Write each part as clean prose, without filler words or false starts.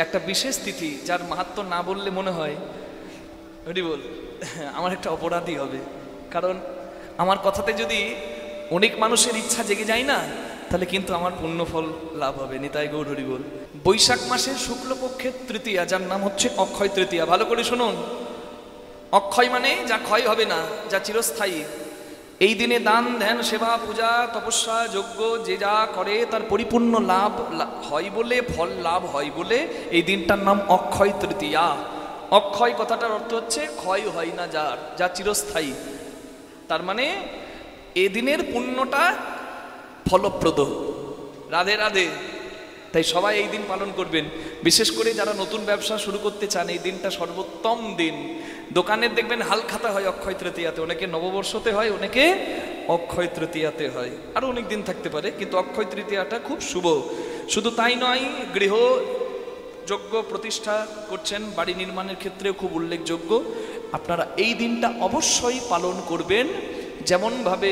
একটা বিশেষ তিথি, যার মাহাত্ম্য না বললে মনে হয় হরি বল আমার একটা অপরাধী হবে, কারণ আমার কথাতে যদি অনেক মানুষের ইচ্ছা জেগে যায় না, তাহলে কিন্তু আমার পুণ্যফল লাভ হবে। নিতাই গৌর হরি বল। বৈশাখ মাসের শুক্লপক্ষের তৃতীয়া, যার নাম হচ্ছে অক্ষয় তৃতীয়া। ভালো করে শুনুন, অক্ষয় মানে যা ক্ষয় হবে না, যা চিরস্থায়ী। এই দিনে দান ধ্যান সেবা পূজা তপস্যা যজ্ঞ যে যা করে তার পরিপূর্ণ লাভ হয় বলে, ফল লাভ হয় বলে এই দিনটার নাম অক্ষয় তৃতীয়া। অক্ষয় কথাটার অর্থ হচ্ছে ক্ষয় হয় না যার, যা চিরস্থায়ী। তার মানে এদিনের পুণ্যটা ফলপ্রদ। রাধে রাধে। তাই সবাই এই দিন পালন করবেন, বিশেষ করে যারা নতুন ব্যবসা শুরু করতে চান। এই দিনটা সর্বোত্তম দিন। দোকানের দেখবেন হালখাতা হয় অক্ষয় তৃতীয়াতে, অনেকে নববর্ষতে হয়, অনেকে অক্ষয় তৃতীয়াতে হয়, আরও অনেক দিন থাকতে পারে, কিন্তু অক্ষয় তৃতীয়াটা খুব শুভ। শুধু তাই নয়, গৃহ যজ্ঞ প্রতিষ্ঠা করছেন, বাড়ি নির্মাণের ক্ষেত্রেও খুব উল্লেখযোগ্য। আপনারা এই দিনটা অবশ্যই পালন করবেন। যেমনভাবে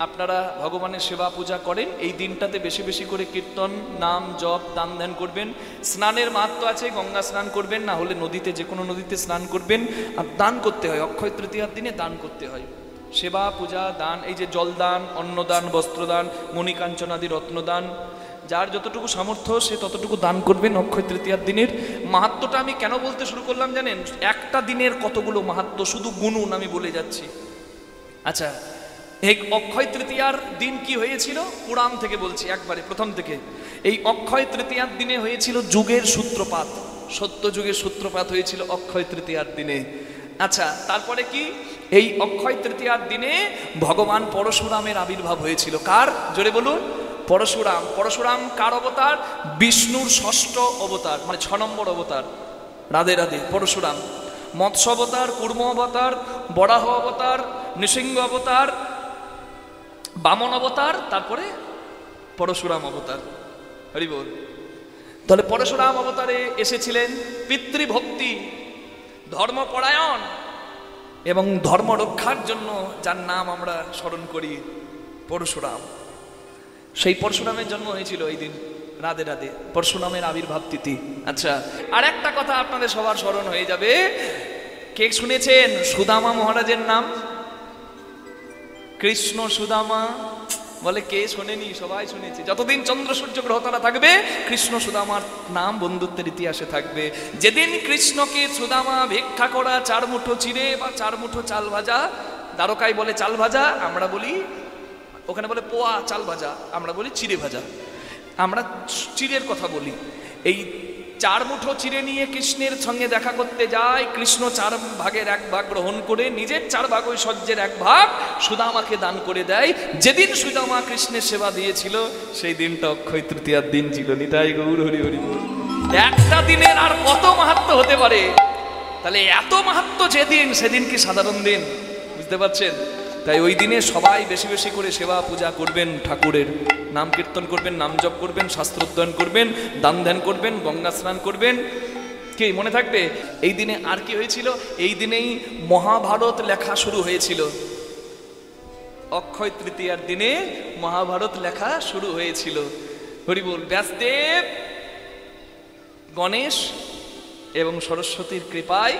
আপনারা ভগবানের সেবা পূজা করেন, এই দিনটাতে বেশি বেশি করে কীর্তন নাম জপ দান ধ্যান করবেন। স্নানের মাহাত্ম্য আছে, গঙ্গা স্নান করবেন, না হলে নদীতে, যে কোনো নদীতে স্নান করবেন। আর দান করতে হয়, অক্ষয় তৃতীয়ার দিনে দান করতে হয়। সেবা পূজা দান, এই যে জলদান, অন্নদান, বস্ত্রদান, মণিকাঞ্চনাদি রত্নদান, যার যতটুকু সামর্থ্য সে ততটুকু দান করবেন অক্ষয় তৃতীয়ার দিনের। মাহাত্ম্যটা আমি কেন বলতে শুরু করলাম জানেন? একটা দিনের কতগুলো মাহাত্ম্য, শুধু গুনুন আমি বলে যাচ্ছি। আচ্ছা, এই অক্ষয় তৃতীয়ার দিন কি হয়েছিল? পুরাণ থেকে বলছি, একবারে প্রথম থেকে। এই অক্ষয় তৃতীয়ার দিনে হয়েছিল যুগের সূত্রপাত, সত্য যুগের সূত্রপাত হয়েছিল অক্ষয় তৃতীয়ার দিনে। আচ্ছা, তারপরে কি? এই অক্ষয় তৃতীয়ার দিনে ভগবান পরশুরামের আবির্ভাব হয়েছিল। কার? জোরে বলুন। পরশুরাম। পরশুরাম কার অবতার? বিষ্ণুর ষষ্ঠ অবতার, মানে 6 নম্বর অবতার। রাধে রাধে। পরশুরাম মৎস্য অবতার, কুর্ম অবতার, বরাহ অবতার, নৃসিংহ অবতার, বামন অবতার, তারপরে পরশুরাম অবতার। হরি বল। তাহলে পরশুরাম অবতারে এসেছিলেন পিতৃভক্তি, ধর্মপরায়ণ এবং ধর্ম রক্ষার জন্য, যার নাম আমরা স্মরণ করি পরশুরাম। সেই পরশুরামের জন্ম হয়েছিল এই দিন। রাধে রাধে। পরশুরামের আবির্ভাব তিথি। আচ্ছা, আর একটা কথা আপনাদের সবার স্মরণ হয়ে যাবে। কে শুনেছেন সুদামা মহারাজের নাম? কৃষ্ণ সুদামা বলে, কে শোনেনি? সবাই শুনেছে। যতদিন চন্দ্র সূর্য গ্রহতারা থাকবে, কৃষ্ণ সুদামার নাম বন্ধুত্বের ইতিহাসে থাকবে। যেদিন কৃষ্ণকে সুদামা ভিক্ষা করা 4 মুঠো চিড়ে বা 4 মুঠো চাল ভাজা, দ্বারকায় বলে চাল ভাজা, আমরা বলি, ওখানে বলে পোয়া চাল ভাজা, আমরা বলি চিড়ে ভাজা। আমরা চিড়ের কথা বলি। এই 4 মুঠো চিড়ে নিয়ে কৃষ্ণের সঙ্গে দেখা করতে যায়। কৃষ্ণ 4 ভাগের 1 ভাগ গ্রহণ করে নিজের 4 ভাগ ঐশ্বর্যের 1 ভাগ সুদামাকে দান করে দেয়। যেদিন সুদামা কৃষ্ণের সেবা দিয়েছিল, সেই দিনটা অক্ষয় তৃতীয়ার দিন ছিল। নিতাই গৌর হরি হরি বল। একটা দিনের আর কত মাহাত্ম্য হতে পারে? তাহলে এত মাহাত্ম্য যেদিন, সেদিন কি সাধারণ দিন? বুঝতে পারছেন? তাই ওই দিনে সবাই বেশি বেশি করে সেবা পূজা করবেন, ঠাকুরের নাম কীর্তন করবেন, নাম জপ করবেন, শাস্ত্র অধ্যয়ন করবেন, দান ধ্যান করবেন, গঙ্গা স্নান করবেন। কি মনে থাকবে? এই দিনে আর কি হয়েছিল? এই দিনেই মহাভারত লেখা শুরু হয়েছিল। অক্ষয় তৃতীয়ার দিনে মহাভারত লেখা শুরু হয়েছিল। হরি বল। ব্যাসদেব, গণেশ এবং সরস্বতীর কৃপায়,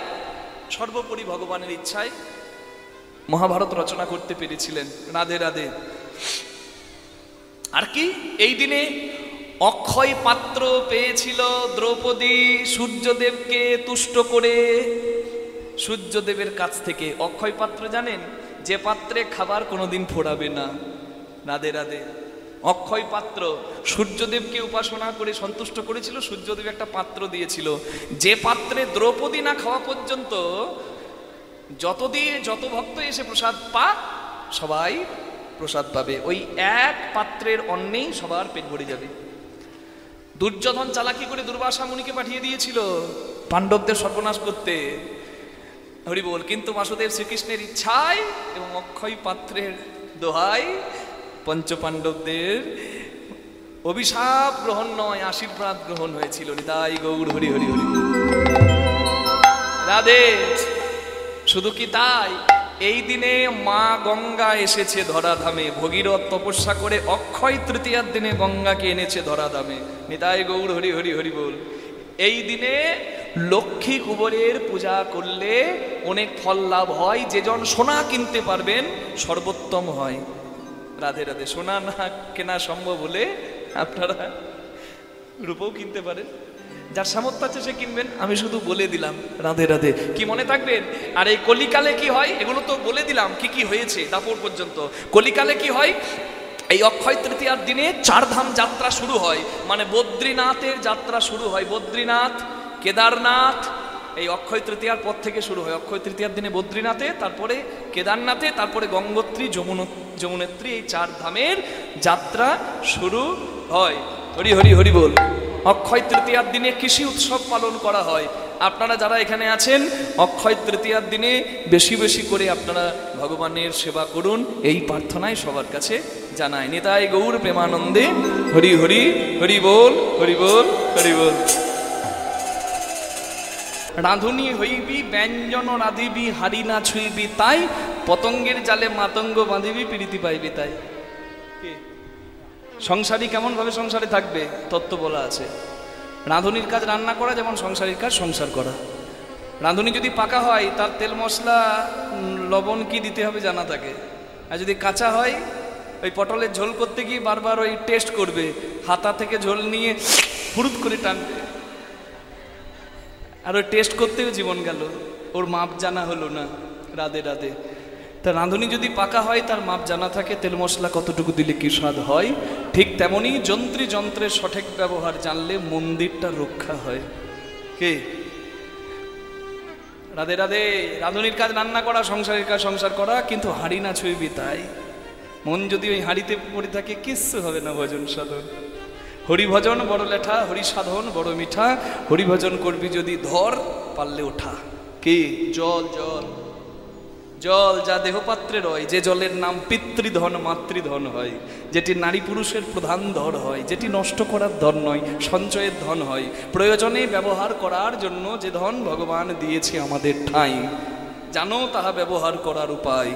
সর্বোপরি ভগবানের ইচ্ছায় মহাভারত রচনা করতে পেরেছিলেন। রাধে রাধে। আর কি? এই দিনে অক্ষয় পাত্র পেয়েছিল দ্রৌপদী সূর্যদেবকে তুষ্ট করে। সূর্যদেবের কাছ থেকে অক্ষয় পাত্র জানেন? যে পাত্রে খাবার কোনোদিন ফোড়াবে না। রাধে রাধে। অক্ষয় পাত্র সূর্যদেবকে উপাসনা করে সন্তুষ্ট করেছিল। সূর্যদেব একটা পাত্র দিয়েছিল, যে পাত্রে দ্রৌপদী না খাওয়া পর্যন্ত যত ভক্ত এসে প্রসাদ পাক, সবাই প্রসাদ পাবে। ওই এক পাত্রের অন্নেই সবার পেট ভরে যাবে। দুর্যোধন চালাকি করে দুর্বাসা মুনিকে পাঠিয়ে দিয়েছিল পাণ্ডবদের সর্বনাশ করতে। হরি বল। কিন্তু বাসুদেব শ্রীকৃষ্ণের ইচ্ছায় এবং অক্ষয় পাত্রের দোহাই পঞ্চপাণ্ডবদের অভিশাপ গ্রহণ নয়, আশীর্বাদ গ্রহণ হয়েছিল। নিতাই গৌর হরি হরি হরি। রাধে। শুধু কি তাই? এই দিনে মা গঙ্গা এসেছে ধরাধামে। ভগীরথ তপস্যা করে অক্ষয় তৃতীয়ার দিনে গঙ্গাকে এনেছে ধরাধামে। নিতাই গৌর হরি হরি হরি বল। এই দিনে লক্ষ্মী কুবেরের পূজা করলে অনেক ফল লাভ হয়। যেজন সোনা কিনতে পারবেন সর্বোত্তম হয়। রাধে রাধে। সোনা না কেনা সম্ভব হলে আপনারা রূপও কিনতে পারেন, যার সামর্থ্য আছে সে কিনবেন। আমি শুধু বলে দিলাম। রাধে রাধে। কি মনে থাকবেন? আর এই কলিকালে কি হয় এগুলো তো বলে দিলাম কি কি হয়েছে দাপর পর্যন্ত। কলিকালে কি হয়, এই অক্ষয় তৃতীয়ার দিনে চারধাম যাত্রা শুরু হয়, মানে বদ্রীনাথের যাত্রা শুরু হয়। বদ্রীনাথ, কেদারনাথ এই অক্ষয় তৃতীয়ার পর থেকে শুরু হয়। অক্ষয় তৃতীয়ার দিনে বদ্রীনাথে, তারপরে কেদারনাথে, তারপরে গঙ্গোত্রী, যমুনোত্রী, এই চার ধামের যাত্রা শুরু হয়। হরি হরি হরি বল। অক্ষয় তৃতীয়ার দিনে কৃষি উৎসব পালন করা হয়। আপনারা যারা এখানে আছেন অক্ষয় তৃতীয়ার দিনে বেশি বেশি করে আপনারা ভগবানের সেবা করুন, এই প্রার্থনায় সবার কাছে জানায়। নিতাই গৌর প্রেমানন্দে হরি হরি হরি বল, হরি বল, হরি বল। রাঁধুনি হইবি ব্যঞ্জন রাঁধিবি, হাড়ি না ছুঁইবি তাই, পতঙ্গের জালে মাতঙ্গ বাঁধিবি, প্রীতি পাইবি তাই। সংসারী কেমন ভাবে সংসারে থাকবে তত্ত্ব বলা আছে। রাঁধুনির কাজ রান্না করা, যেমন সংসারীর কাজ সংসার করা। রাঁধুনি যদি পাকা হয় তার তেল মশলা লবণ কি দিতে হবে জানা থাকে। আর যদি কাঁচা হয় ওই পটলের ঝোল করতে গিয়ে বারবার ওই টেস্ট করবে, হাতা থেকে ঝোল নিয়ে ফুরুত করে টানবে, আর ওই টেস্ট করতেও জীবন গেল, ওর মাপ জানা হলো না। রাধে রাধে। তা রাঁধুনি যদি পাকা হয় তার মাপ জানা থাকে, তেল মশলা কতটুকু দিলে কি স্বাদ হয়। ঠিক তেমনি যন্ত্রের সঠিক ব্যবহার জানলে মন্দিরটা রক্ষা হয়। কে? রাধে রাধে। রাঁধুনির কাজ রান্না করা, সংসারের কাজ সংসার করা, কিন্তু হাঁড়ি না ছুঁইবি তাই। মন যদি ওই হাঁড়িতে পড়ে থাকে কিচ্ছু হবে না ভজন সাধন। হরিভজন বড় লেঠা, হরি সাধন বড় মিঠা। হরিভজন করবি যদি ধর, পারলে ওঠা। কে? জল। জল জল যা দেহপাত্রে রয়, যে জলের নাম পিতৃধন মাতৃধন হয়, যেটি নারী পুরুষের প্রধান ধন হয়, যেটি নষ্ট করার ধন নয়, সঞ্চয়ের ধন হয়, প্রয়োজনে ব্যবহার করার জন্য যে ধন ভগবান দিয়েছে আমাদের ঠাঁই, জানো তাহা ব্যবহার করার উপায়।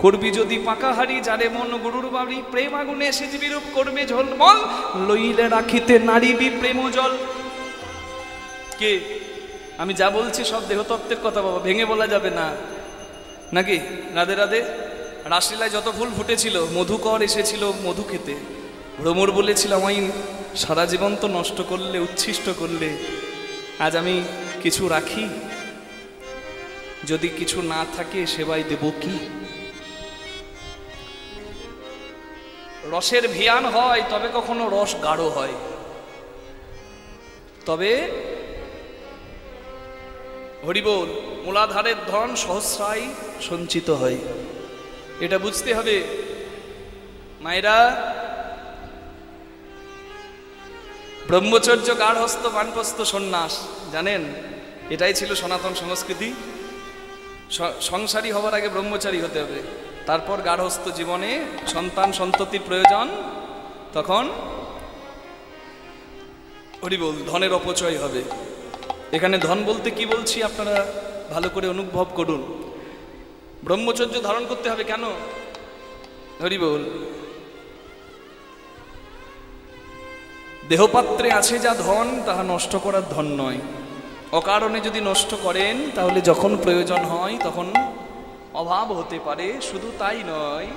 করবি যদি পাকা হাড়ি, যারে মন গুরুর বাড়ি, প্রেম আগুনে সিজবি রূপ করবে ঝলমল, লইলে রাখিতে নারীবি প্রেম জল। কে? আমি যা বলছি সব দেহতত্ত্বের কথা বাবা, ভেঙে বলা যাবে না, নাকি? রাধে রাধে। রাসলীলায় যত ফুল ফুটেছিল, মধুকর এসেছিল মধু খেতে। ভ্রমর বলেছিল আমায় সারা জীবন তো নষ্ট করলে, উচ্ছিষ্ট করলে, আজ আমি কিছু রাখি, যদি কিছু না থাকে সেবাই দেব কি? রসের ভিয়ান হয় তবে কখনো রস গাঢ় হয়, তবে হরিবোল মূলাধারের ধন সহস্রায় সঞ্চিত হয়। এটা বুঝতে হবে মায়েরা। ব্রহ্মচর্য, গার্হস্থ, বানপ্রস্থ, সন্ন্যাস, জানেন এটাই ছিল সনাতন সংস্কৃতি। সংসারী হবার আগে ব্রহ্মচারী হতে হবে, তারপর গার্হস্থ জীবনে সন্তান সন্ততির প্রয়োজন, তখন হরিবোল ধনের অপচয় হবে। এখানে ধন বলতে কি বলছি আপনারা ভালো করে অনুভব করুন। ব্রহ্মচর্য ধারণ করতে হবে কেন? হরিবোল। দেহপাত্রে আছে যা ধন, তাহা নষ্ট করার ধন নয়। অকারণে যদি নষ্ট করেন তাহলে যখন প্রয়োজন হয় তখন অভাব হতে পারে। শুধু তাই নয়,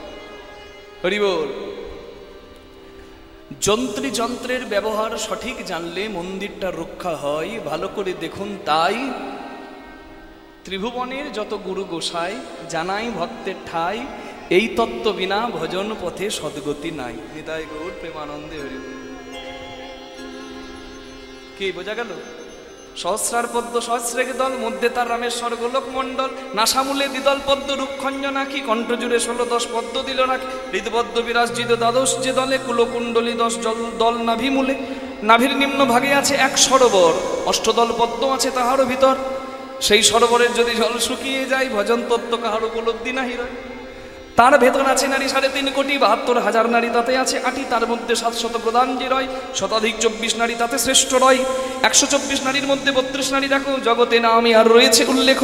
হরিবোল, যন্ত্রের ব্যবহার সঠিক জানলে মন্দিরটা রক্ষা হয়। ভালো করে দেখুন। তাই ত্রিভুবনের যত গুরু গোসাই জানাই ভক্তের ঠাই, এই তত্ত্ব বিনা ভজন পথে সদ্গতি নাই। নিতাই গৌর প্রেমানন্দে হরিবোল। কি বোঝা গেল? সহস্রার পদ্ম সহস্রেক দল, মধ্যে তার রামেশ্বর গোলক মণ্ডল, নাসামূলে দ্বিদল পদ্ম রূপখঞ্জন আঁকি, কণ্ঠ জুড়ে 16-10 পদ্ম দিল রাখি, হৃদপদ্ম বিরাজিত দ্বাদশ যে দলে, কুলকুণ্ডলী 10 দল নাভি মূলে, নাভির নিম্ন ভাগে আছে এক সরোবর, অষ্টদল পদ্ম আছে তাহারও ভিতর, সেই সরোবরের যদি জল শুকিয়ে যায়, ভজন তত্ত্ব কাহার উপলব্ধি নাহি রয়। তার ভেতর আছে নারী 3.5 কোটি, 72,000 নারী তাতে আছে 8টি, তার মধ্যে 700 প্রধান যে রয়, শতাধিক 24 নারী তাতে শ্রেষ্ঠ রয়। 124 নারীর মধ্যে 32 নারী রাখো, জগতে না আমি আর রয়েছে উল্লেখ,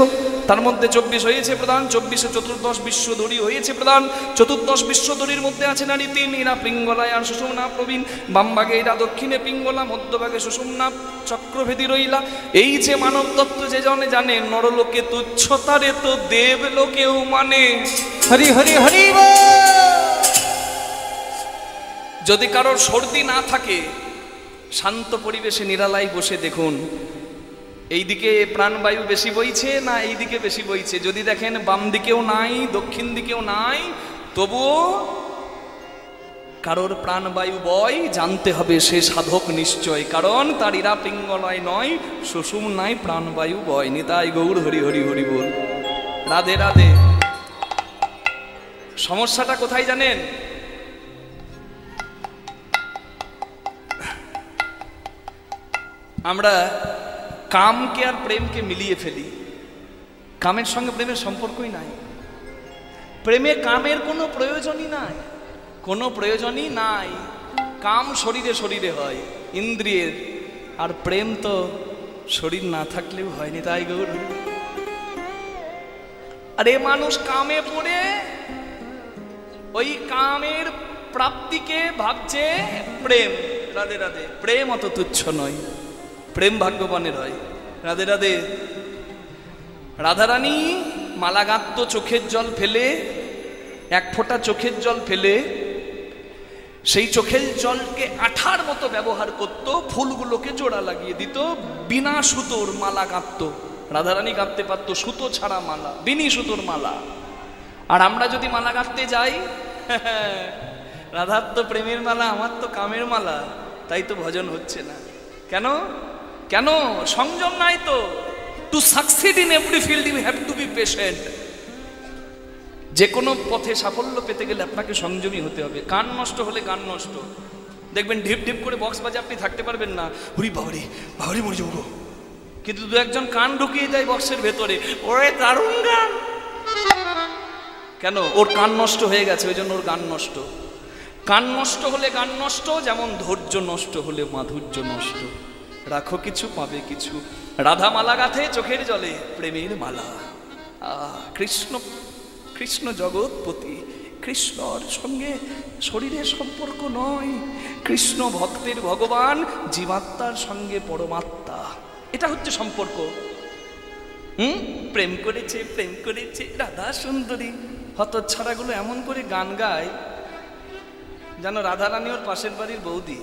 তার মধ্যে 24 হয়েছে প্রধান, 24-এ চতুর্দশ বিশ্বধরী হয়েছে প্রধান। চতুর্দশ বিশ্বধরীর মধ্যে আছে নারী 3, এরা পিঙ্গলায় আর সুষুম্না প্রবীণ। বামভাগে এরা দক্ষিণে পিঙ্গলা, মধ্যভাগে সুষুম্না চক্রভেদী রইলা। এই যে মানব তত্ত্ব যে জনে জানে, নরলোকে তুচ্ছতারে তো দেবলোকেও মানে। হরি হরি হরি। যদি কারোর সর্দি না থাকে, শান্ত পরিবেশে নিরালায় বসে দেখুন এইদিকে প্রাণবায়ু বেশি বইছে না এইদিকে বেশি বইছে। যদি দেখেন বাম দিকেও নাই দক্ষিণ দিকেও নাই, তবুও কারোর প্রাণবায়ু বয়, জানতে হবে সে সাধক নিশ্চয়, কারণ তার ইরা পিঙ্গলায় নয় সুষুম্নায় প্রাণবায়ু বয়। নিতাই গৌর হরি হরি হরি বল। রাধে রাধে। সমস্যাটা কোথায় জানেন? আমরা কামকে আর প্রেমকে মিলিয়ে ফেলি। কামের সঙ্গে প্রেমের সম্পর্কই নাই। প্রেমে কামের কোনো প্রয়োজনই নাই, কোনো প্রয়োজনই নাই। কাম শরীরে শরীরে হয়, ইন্দ্রিয়ের, আর প্রেম তো শরীর না থাকলেও হয়নি। তাই গৌর। আরে মানুষ কামে পড়ে ওই কামের প্রাপ্তিকে ভাবছে প্রেম। রাধে রাধে। প্রেম অত তুচ্ছ নয়, প্রেম ভাগ্যবানের হয়। রাধে রাধে। রাধারানী মালা গাঁথত চোখের জল ফেলে, এক ফোঁটা চোখের জল ফেলে সেই চোখের জলকে আঠার মতো ব্যবহার করত, ফুলগুলোকে জোড়া লাগিয়ে দিত, বিনা সুতোর মালা গাঁথত। রাধারানী গাঁথতে পারত সুতো ছাড়া মালা, বিনি সুতোর মালা। আর আমরা যদি মালা গাঁথতে যাই, রাধার তো প্রেমের মালা, আমার তো কামের মালা, তাই তো ভজন হচ্ছে না। কেন? কেন? সংযম নাই তো। To succeed in every field you have to be patient. যে কোনো পথে সাফল্য পেতে গেলে আপনাকে সংযমী হতে হবে। কান নষ্ট হলে গান নষ্ট। দেখবেন ঢিপ ঢিপ করে বক্স বাজে আপনি থাকতে পারবেন না, হুরি বাবারি বাবারি মরে যাবো। কিন্তু দু একজন কান ঢুকিয়ে দেয় বক্সের ভেতরে, ওরে দারুণ গান। কেন? ওর কান নষ্ট হয়ে গেছে, ওই জন্য ওর গান নষ্ট। কান নষ্ট হলে গান নষ্ট, যেমন ধৈর্য নষ্ট হলে মাধুর্য নষ্ট। রাখো কিছু পাবে কিছু। রাধা মালা গাঁথে চোখের জলে, প্রেমের মালা। কৃষ্ণ কৃষ্ণ জগৎপতি। কৃষ্ণর সঙ্গে শরীরের সম্পর্ক নয়, কৃষ্ণ ভক্তের ভগবান, জীবাত্মার সঙ্গে পরমাত্মা। এটা হচ্ছে সম্পর্ক। প্রেম করেছে প্রেম করেছে রাধা সুন্দরী। হতচ্ছাড়াগুলো এমন করে গান গায় যেন রাধারানী ওর পাশের বাড়ির বৌদি।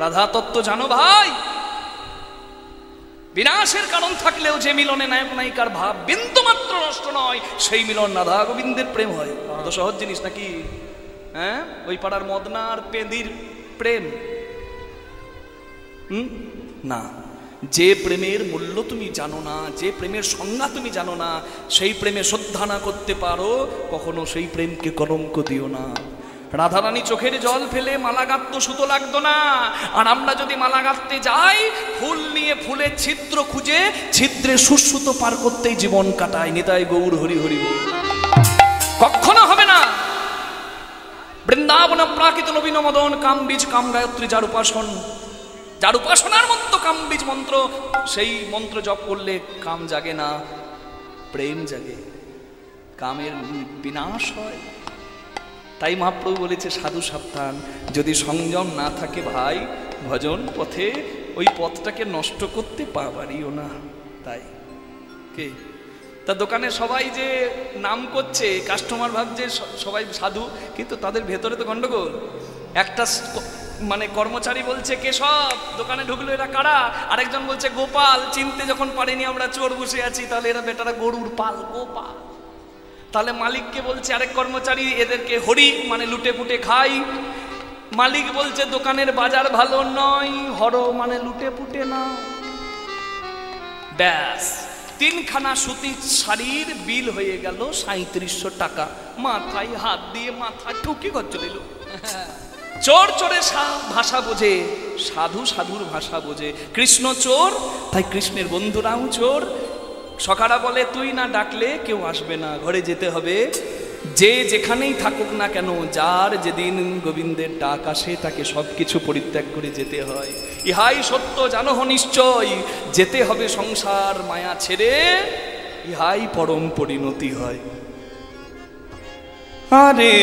রাধা তত্ত্ব জানো ভাই? বিনাশের কারণ থাকলেও যে মিলনে নায়ক নায়িকার ভাব বিন্দু মাত্র নষ্ট নয়, সেই মিলন রাধা গোবিন্দের প্রেম হয়। অত সহজ জিনিস নাকি? হ্যাঁ, ওই পাড়ার মদনা আর পেঁদির প্রেম না। যে প্রেমের মূল্য তুমি জানো না, যে প্রেমের সংজ্ঞা তুমি জানো না, সেই প্রেমে শ্রদ্ধা না করতে পারো, কখনো সেই প্রেমকে কলঙ্ক দিও না। রাধারানী চোখের জল ফেলে মালা গাঁথত, সুতো লাগতো না। আর আমরা যদি মালা গাঁথতে যাই, ফুল নিয়ে ফুলের ছিদ্র খুঁজে ছিদ্রে সুসুতো পার করতেই জীবন কাটায়। নিতাই গৌর হরি হরি। কখনো হবে না। বৃন্দাবন প্রাকৃত নবীন মদন কাম বীজ কাম গায়ত্রী, যার উপাসন, যার উপাসনার মতো কাম বীজ মন্ত্র, সেই মন্ত্র জপ করলে কাম জাগে না, প্রেম জাগে, কামের বিনাশ হয়। তাই মহাপ্রভু বলেছে সাধু সাবধান, যদি সংযম না থাকে ভাই ভজন পথে, ওই পথটাকে নষ্ট করতে পারিও না। তাই কে তা দোকানে সবাই যে নাম করছে, কাস্টমার ভাবছে সবাই সাধু, কিন্তু তাদের ভেতরে তো গন্ডগোল। একটা মানে কর্মচারী বলছে কেশব, দোকানে ঢুকলো এরা কারা? আরেকজন বলছে গোপাল, চিনতে যখন পারিনি আমরা চোর বসে আছি, তাহলে এরা বেটারা গরুর পাল, গোপাল। তাহলে মালিককে বলছে আরেক কর্মচারী, এদেরকে হরি মানে লুটে পুটে খাই। মালিক বলছে দোকানের বাজার ভালো নয়, হর মানে লুটে পুটে না। ব্যাস, 3খানা সুতির শাড়ির বিল হয়ে গেল 3700 টাকা। মাথায় হাত দিয়ে মাথা ঠুকি ঘর চলিল। চোর চোরের ভাষা বোঝে, সাধু সাধুর ভাষা বোঝে। কৃষ্ণ চোর, তাই কৃষ্ণের বন্ধুরাও চোর। সখারা বলে তুই না ডাকলে কেউ আসবে না, ঘরে যেতে হবে যে যেখানেই থাকুক না কেন, যার যেদিন গোবিন্দের ডাক আসে তাকে সব কিছু পরিত্যাগ করে যেতে হয়। ইহাই সত্য জানো নিশ্চয়, যেতে হবে সংসার মায়া ছেড়ে, ইহাই পরম পরিণতি হয়। আরে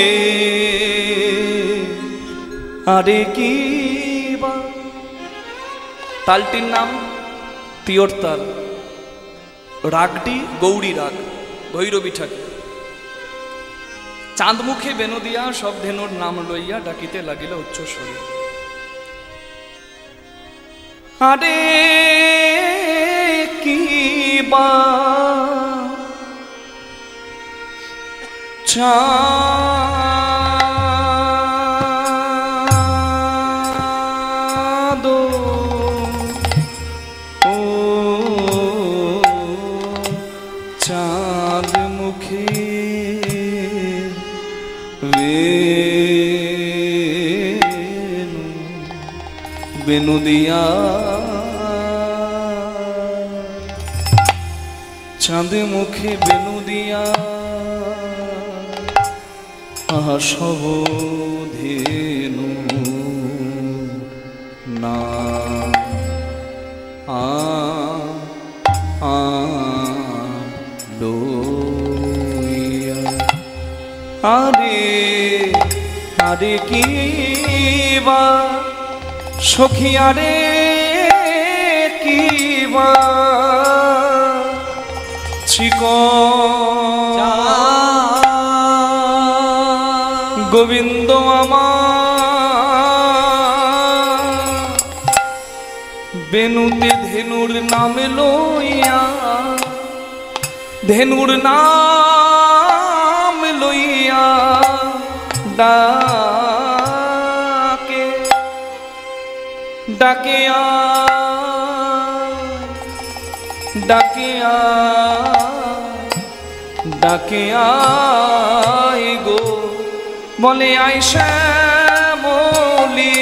আরে কি বা, তালটির নাম তিওর তাল, রাগটি গৌরী রাগ, ভৈরবী ঠাকুর। চাঁদ মুখে বেনু দিয়া সব ধেনুর নাম লইয়া ডাকিতে লাগিল উচ্চ স্বরে। আরে কি বা চাঁদ ও চাঁদ মুখে বেনু দিয়া, চাঁদ মুখে বেনু দিয়া আহা সব ধেনু না লইয়া। আরে আরে কি বা সখী, আরে কি বা ছিক গোবিন্দ আমার বেনুতে ধেনুর নাম লইয়া, ধেনুর নাম লইয়া ডাকে ডাকে ডাকে ডাকে আয় গো, বলে আয় শ্যামলী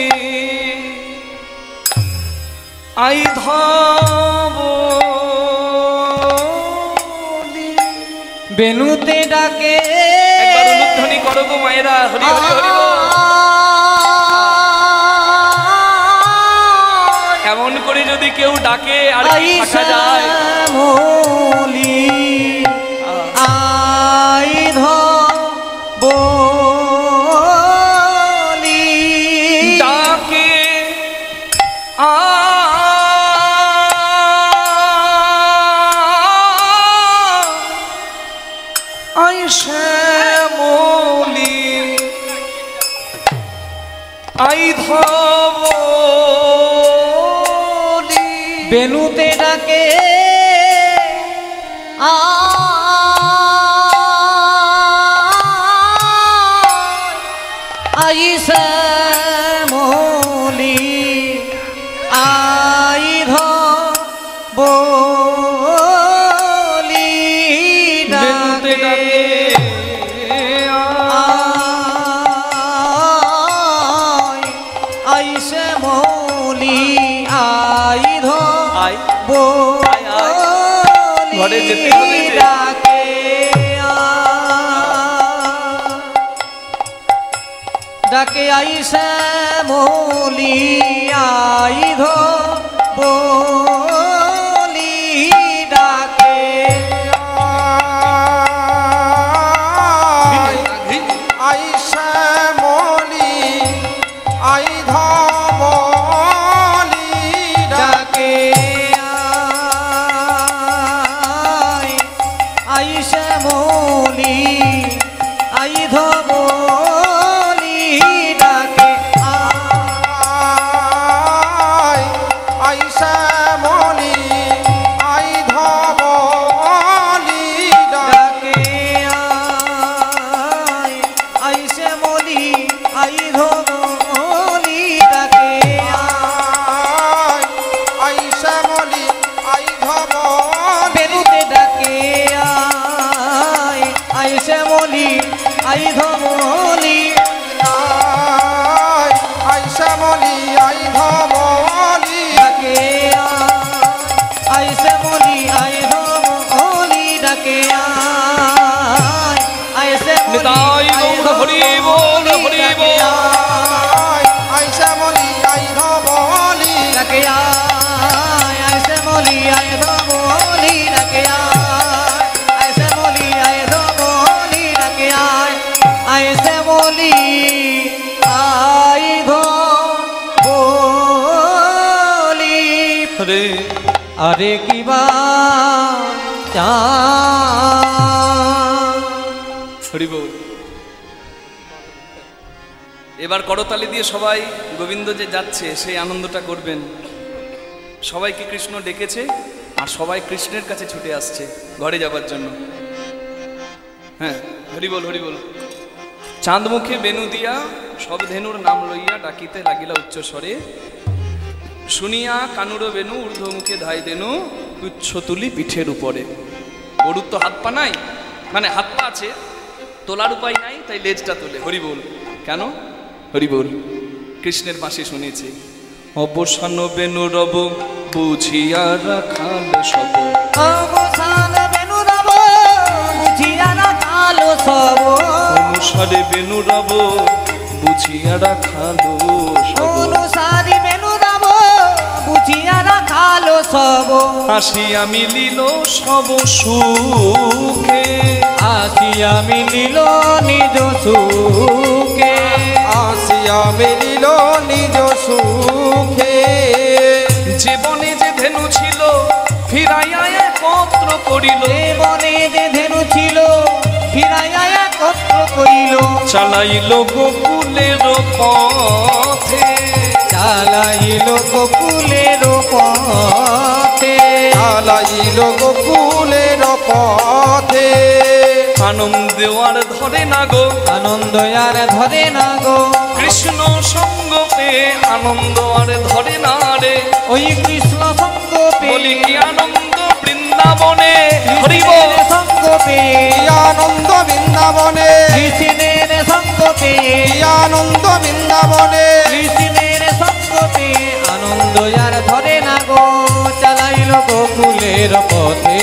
আই ধবলি। বেনুতে ডাকে, একবার অনুধ্বনি করো গো মায়েরা, হরি হরি হরি বল। এমন করে যদি কেউ ডাকে আর থাকা যায়, শ্যামলী আই ধবলি ডাকে আয় শ্যামলী আই ধবলি। বেনুতে ডাকে আই শ্যামলী আই ধবলি বেনুতে ডাকে আই শ্যামলী আই ধবলি ঘরে যেতে হবে যে। ডাকে ডাকে আই শ্যামলী আই ধবলি ডাকে আই শ্যামলী আই ধবলি ডাকে আই শ্যামলী আই ধবলি ডাকে আই শ্যামলী আরে কিবা হরি বল। এবার করতালি দিয়ে সবাই গোবিন্দ যে যাচ্ছে সেই আনন্দটা করবেন। সবাইকে কৃষ্ণ ডেকেছে আর সবাই কৃষ্ণের কাছে ছুটে আসছে ঘরে যাবার জন্য। হ্যাঁ, হরি বল হরি বল। চাঁদ মুখে বেনু দিয়া সব ধেনুর নাম লইয়া ডাকিতে লাগিলা উচ্চ স্বরে, শুনিয়া কানুর বেনু ঊর্ধ্বমুখে ধাই দেনু উচ্চ তুলি পিঠের উপরে। গরুর তো হাত পা নাই, মানে হাত পা আছে, তোলার উপায় নাই, তাই লেজটা তোলে। হরি বল। কেন? হরি বল। কৃষ্ণের বাঁশি শুনেছে, অবসান বেনু রব বুঝিয়া রাখাল সব, অবসান বেনু রব বুঝিয়া রাখাল সব, অনুসারে বেনু রব বুঝিয়া রাখাল সব, অনুসারী বেনু রব বুঝিয়া রাখাল সব। আসিয়া মিলিল সব সুখে, আসিয়া মিলিল নিজ সুখে, আসিয়া মিলিল নিজ সুখে। যে বনে যে ধেনু ছিল ফিরাইয়া একত্র করিল, বনে যে ধেনু ছিল ফিরাইয়া একত্র করিল, চালাইল গোকুলের পথে, চালাইল গোকুলের পথে, চালাইল গোকুলের পথে। আনন্দ আর ধরে না গো, আনন্দ আর ধরে না গো, কৃষ্ণ সঙ্গ পেয়ে আনন্দ আর ধরে না রে। ওই কৃষ্ণ সঙ্গ বলি পেয়ে, কি আনন্দ বৃন্দাবনে, হরি বল। কৃষ্ণের সঙ্গ পেয়ে, কি আনন্দ বৃন্দাবনে, কৃষ্ণের সঙ্গ পেয়ে, কি আনন্দ বৃন্দাবনে। কৃষ্ণের সঙ্গ পেয়ে আনন্দ আর ধরে না গো, চালাইল গোকুলের পথে,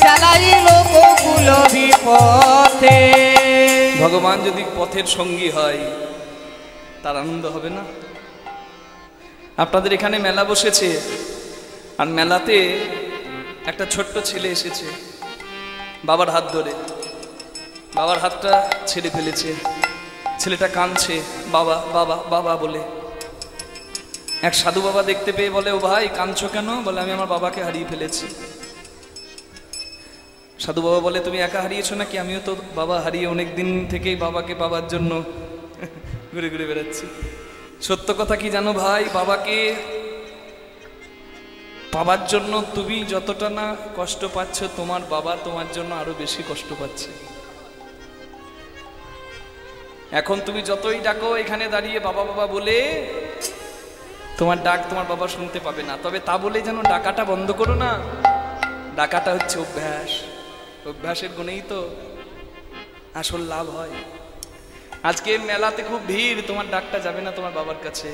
চালাইল গোকুল বিপথে। ভগবান যদি পথের সঙ্গী হয় তার আনন্দ হবে না? আপনাদের এখানে মেলা বসেছে, আর মেলাতে একটা ছোট্ট ছেলে এসেছে বাবার হাত ধরে, বাবার হাতটা ছেড়ে ফেলেছে, ছেলেটা কাঁদছে বাবা বাবা বাবা বলে। এক সাধু বাবা দেখতে পেয়ে বলে, ও ভাই কাঁদছো কেন? বলে আমি আমার বাবাকে হারিয়ে ফেলেছি। সাধু বাবা বলে, তুমি একা হারিয়েছো নাকি? আমিও তো বাবা হারিয়ে অনেক দিন থেকেই বাবাকে পাবার জন্য ঘুরে ঘুরে বেড়াচ্ছি। সত্য কথা কি জানো ভাই, বাবাকে পাবার জন্য তুমি যতটা না কষ্ট পাচ্ছ, তোমার বাবা তোমার জন্য আরো বেশি কষ্ট পাচ্ছে। এখন তুমি যতই ডাকো এখানে দাঁড়িয়ে বাবা বাবা বলে, তোমার ডাক তোমার বাবা শুনতে পাবে না। তবে তা বলে যেন ডাকাটা বন্ধ করো না। ডাকাটা হচ্ছে অভ্যাস, অভ্যাসের গুণেই তো আসল লাভ হয়। আজকে মেলাতে খুব ভিড়, তোমার ডাকটা যাবে না তোমার বাবার কাছে।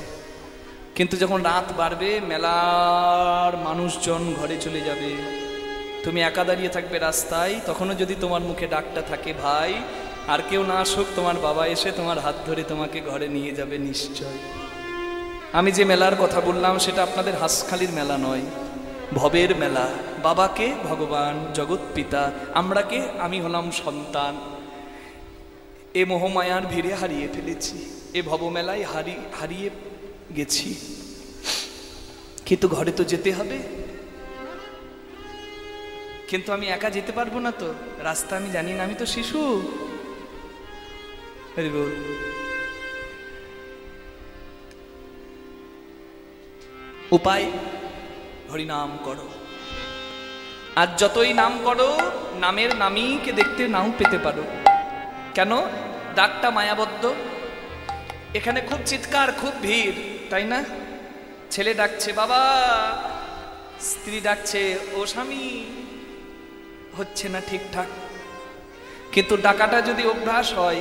কিন্তু যখন রাত বাড়বে, মেলার মানুষজন ঘরে চলে যাবে, তুমি একা দাঁড়িয়ে থাকবে রাস্তায়, তখনও যদি তোমার মুখে ডাকটা থাকে, ভাই আর কেউ না আসুক, তোমার বাবা এসে তোমার হাত ধরে তোমাকে ঘরে নিয়ে যাবে নিশ্চয়। আমি যে মেলার কথা বললাম সেটা আপনাদের হাঁসখালির মেলা নয়, ভবের মেলা। বাবাকে ভগবান জগৎ পিতা, আমরা কে? আমি হলাম সন্তান। এ মোহমায়ার ভিড়ে হারিয়ে ফেলেছি, এ ভবমেলায় হারিয়ে গেছি, কিন্তু ঘরে তো যেতে হবে। কিন্তু আমি একা যেতে পারবো না তো, রাস্তা আমি জানি না, আমি তো শিশু। হরি বল। উপায় হরিনাম করো, আর যতই নাম করো, নামের নামীকে দেখতে নাও পেতে পারো। কেন? ডাকটা মায়াবদ্ধ। এখানে খুব চিৎকার, খুব ভিড়, তাই না? ছেলে ডাকছে বাবা, স্ত্রী ডাকছে ও স্বামী, হচ্ছে না ঠিকঠাক। কিন্তু ডাকাটা যদি অভ্যাস হয়,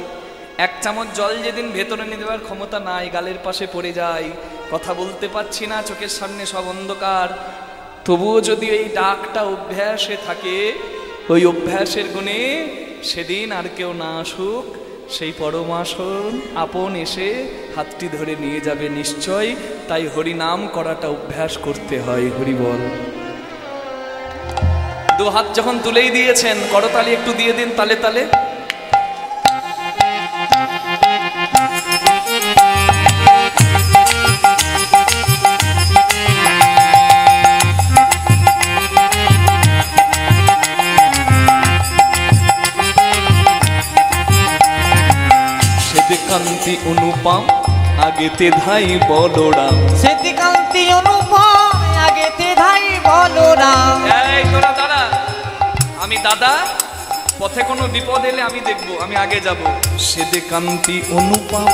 এক চামচ জল যেদিন ভেতরে নিয়ে দেওয়ার ক্ষমতা নাই, গালের পাশে পড়ে যায়, কথা বলতে পারছি না, চোখের সামনে সব অন্ধকার, তবুও যদি এই ডাকটা অভ্যাসে থাকে, ওই অভ্যাসের গুণে সেদিন আর কেউ না আসুক, সেই পরমাসন আপন এসে হাতটি ধরে নিয়ে যাবে নিশ্চয়। তাই হরিনাম করাটা অভ্যাস করতে হয়। হরি বল। দু হাত যখন তুলেই দিয়েছেন, করতালি একটু দিয়ে দিন তালে তালে। কান্তি অনুপম আগেতে ধাই বলরাম। শ্বেতকান্তি অনুপম আগেতে ধাই বলরাম। এই তোরা দাঁড়া, আমি দাদা, পথে কোনো বিপদ এলে আমি দেখবো, আমি আগে যাব। শ্বেতকান্তি অনুপম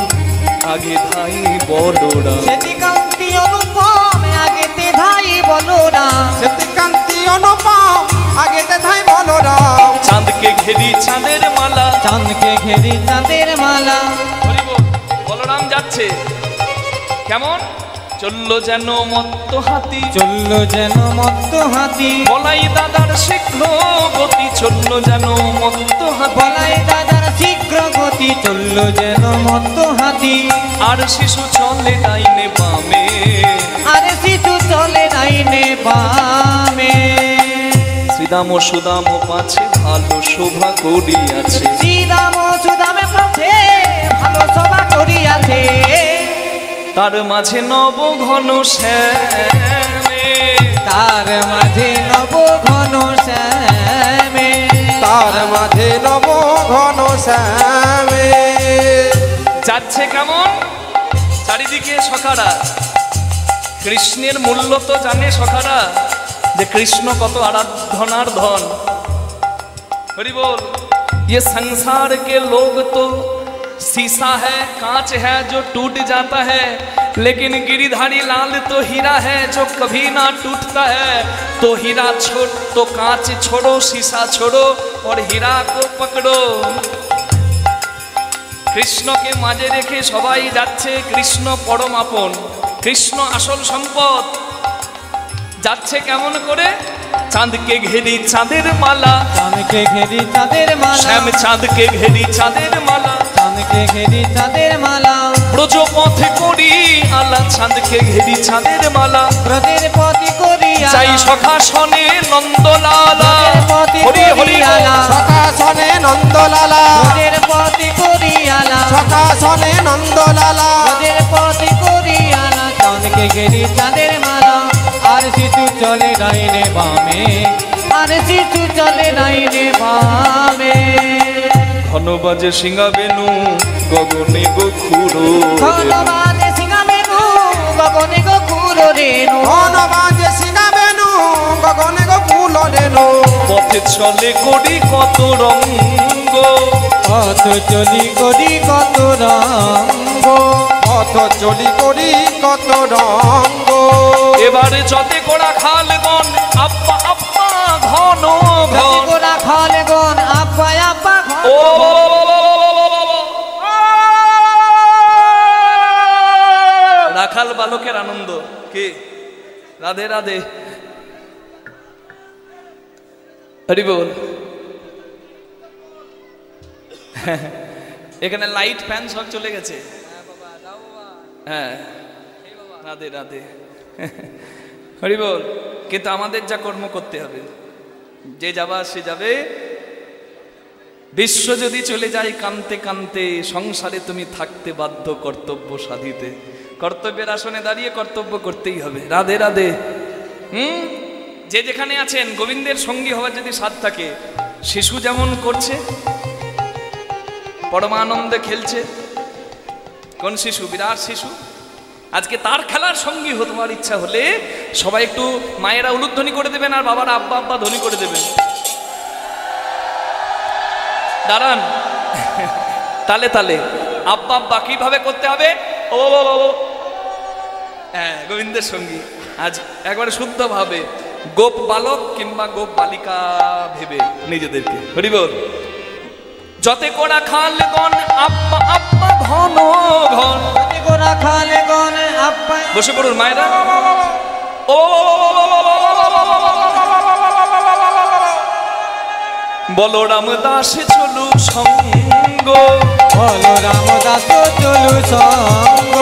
আগে ধাই বলরাম। শ্বেতকান্তি অনুপম আগেতে ধাই বলরাম। শ্বেতকান্তি অনুপম আগেতে ধাই বলরাম। চাঁদকে ঘেরি চাঁদের মালা, চাঁদকে ঘেরি চাঁদের মালা। হরি বল। বলরাম যাচ্ছে কেমন, চললো যেন মত্ত হাতি, চললো যেন মত্ত হাতি। বলাই দাদার শীঘ্র গতি, চললো যেন মত্ত হাতি। বলাই দাদার শীঘ্র গতি, চললো যেন মত্ত হাতি। আর শিশু চলে ডাইনে বামে, আরে শিশু চলে ডাইনে বামে। শ্রীদাম ও সুদাম পাছে ভালো শোভা করিয়াছে। শ্রীরাম সুদামে পথে ভালো সভা করিয়াছে। তার মাঝে নব ঘন শ্যামে, তার মাঝে নব ঘন শ্যামে। তার মাঝে নব ঘন শ্যামে। যাচ্ছে কেমন, চারিদিকে সখারা। কৃষ্ণের মূল্য তো জানে সখারা, যে কৃষ্ণ কত আরাধনার ধন। হরি বল। ये संसार के लोग तो शीशा है, कांच है जो टूट जाता है, लेकिन गिरिधारी लाल तो हीरा है जो कभी ना टूटता है। तो हीरा छोड़, तो कांच छोड़ो, शीशा छोड़ो और हीरा को पकड़ो। কৃষ্ণকে মাঝে রেখে সবাই যাচ্ছে, কৃষ্ণ পরম আপন, কৃষ্ণ আসল সম্পদ। যাচ্ছে কেমন করে, চাঁদকে ঘেরি চাঁদের মালা, চাঁদকে ঘেরি চাঁদের মালা। শ্যাম চাঁদকে ঘেরি চাঁদের মালা, চাঁদকে ঘেরি চাঁদের মালা। ব্রজ পথে করি আলা, চাঁদকে ঘেরি চাঁদের মালা। ব্রজের পথে করিয়া চাই সখাসনে নন্দলালা, হরি হরি বল। সখাসনে নন্দলালা। ব্রজের পথে করিয়ালা। সখাসনে নন্দলালা। ব্রজের পথে করিয়ালা। চাঁদকে ঘেরি চাঁদের মালা। আর শিশু চলে ডাইনে বামে, আর শিশু চলে ডাইনে বামে। ঘন বাজে সিংহা বেনু গগনে গোখুরো, ধনবাদে সিংহাবেনু গগনে গোকুল রেণু। ধনবাজে সিংহাবেনু গগনে গোকুল রেণু। পথে চলে করি কত রঙ্গ, পথ চলি করি কত রঙ্গ। পথ চলি করি কত রঙ্গ। এবারে যতে কোড়া খালগণ আব্বা আব্বা ঘন ঘন। গোরা খালে গন আপা আপা ও রাখাল বালকের আনন্দ কি, রাধে রাধে, হরি বল। এখানে লাইট ফ্যান সব চলে গেছে। হ্যাঁ, রাধে রাধে, হরি বল। কিন্তু আমাদের যা কর্ম করতে হবে, যে যাবা সে যাবে। বিশ্ব যদি চলে যায় কানতে কানতে, সংসারে তুমি থাকতে বাধ্য কর্তব্য সাধিতে। কর্তব্যের আসনে দাঁড়িয়ে কর্তব্য করতেই হবে। রাধে রাধে। যে যেখানে আছেন, গোবিন্দের সঙ্গী হওয়ার যদি স্বাদ থাকে, শিশু যেমন করছে, পরমানন্দে খেলছে। কোন শিশু? বিরাট শিশু। আজকে তার খেলার সঙ্গী হওয়ার ইচ্ছা হলে সবাই একটু মায়েরা উলুধ্বনি করে দেবেন, আর বাবারা আব্বা আব্বা ধ্বনি করে দেবেন। দাঁড়ান, তালে তালে আব্বা আব্বা কিভাবে করতে হবে? ও হ্যাঁ, গোবিন্দের সঙ্গী। আজ একবারে শুদ্ধ ভাবে, গোপ বালক কিংবা গোপ বালিকা ভেবে নিজেদেরকে। হরি বল। যতে কোড়া খাল গণ আব্বা আব্বা ঘন ঘন। যতে কোড়া খালে গন আব্বা। বসে পড়ুন মায়েরা। ও বলরাম দাস চলু সঙ্গ, বলরাম দাস চলু সঙ্গ।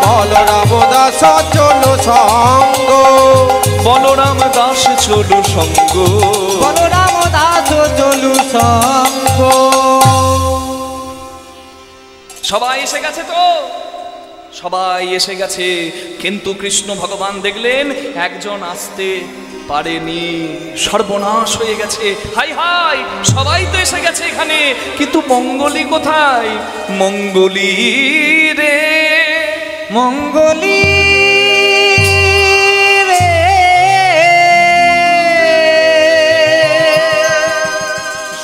বলরাম দাস চলু সঙ্গ। বলরাম দাস চলু সঙ্গ। বলরাম দাস চলু সঙ্গ। সবাই এসে গেছে তো? সবাই এসে গেছে, কিন্তু কৃষ্ণ ভগবান দেখলেন একজন আসতে পারেনি, সর্বনাশ হয়ে গেছে। হাই হাই, সবাই তো এসে গেছে এখানে, কিন্তু মঙ্গলি কোথায়? মঙ্গলি রে মঙ্গলি রে,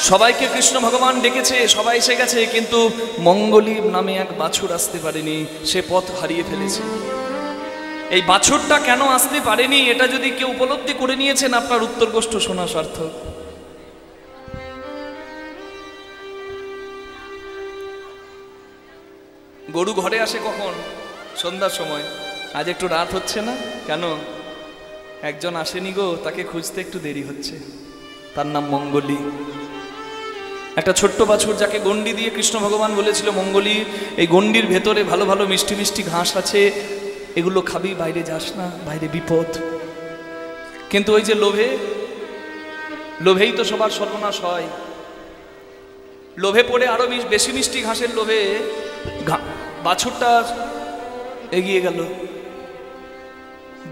সবাইকে কৃষ্ণ ভগবান ডেকেছে, সবাই এসে গেছে, কিন্তু মঙ্গলি নামে এক বাছুর আসতে পারেনি, সে পথ হারিয়ে ফেলেছে। এই বাছুরটা কেন আসতে পারেনি, এটা যদি কেউ উপলব্ধি করে নিয়েছেন, আপনার উত্তর গোষ্ঠ শোনা সার্থক। গরু ঘরে আসে কখন? সন্ধ্যার সময়। আজ একটু রাত হচ্ছে না কেন? একজন আসেনি গো, তাকে খুঁজতে একটু দেরি হচ্ছে, তার নাম মঙ্গলি। একটা ছোট্ট বাছুর, যাকে গন্ডি দিয়ে কৃষ্ণ ভগবান বলেছিল, মঙ্গলি এই গন্ডির ভেতরে ভালো ভালো মিষ্টি মিষ্টি ঘাস আছে, এগুলো খাবি, বাইরে যাস না, বাইরে বিপদ। কিন্তু ওই যে লোভেই তো সবার সর্বনাশ হয়। লোভে পড়ে আরো বেশি মিষ্টি ঘাসের লোভে বাছুরটা এগিয়ে গেল।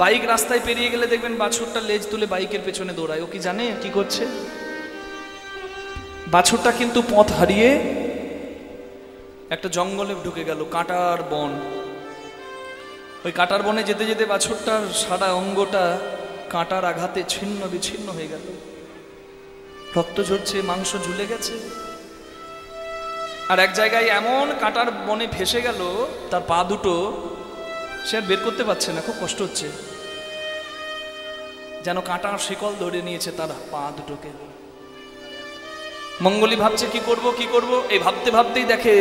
বাইক রাস্তায় পেরিয়ে গেলে দেখবেন বাছুরটা লেজ তুলে বাইকের পেছনে দৌড়ায়। ও কি জানে কি করছে? বাছুরটা কিন্তু পথ হারিয়ে একটা জঙ্গলে ঢুকে গেল, কাঁটার বন। ওই কাঁটার বনে যেতে যেতে বাছুরটার সারা অঙ্গটা কাঁটার আঘাতে ছিন্ন বিচ্ছিন্ন হয়ে গেল, রক্ত ঝরছে, মাংস ঝুলে গেছে। আর এক জায়গায় এমন কাঁটার বনে ফেসে গেল, তার পা দুটো সে আর বের করতে পারছে না, খুব কষ্ট হচ্ছে, যেন কাঁটার শিকল ধরে নিয়েছে তার পা দুটোকে। মঙ্গলি ভাবছে কি করব কি করব, এই ভাবতে ভাবতেই দেখে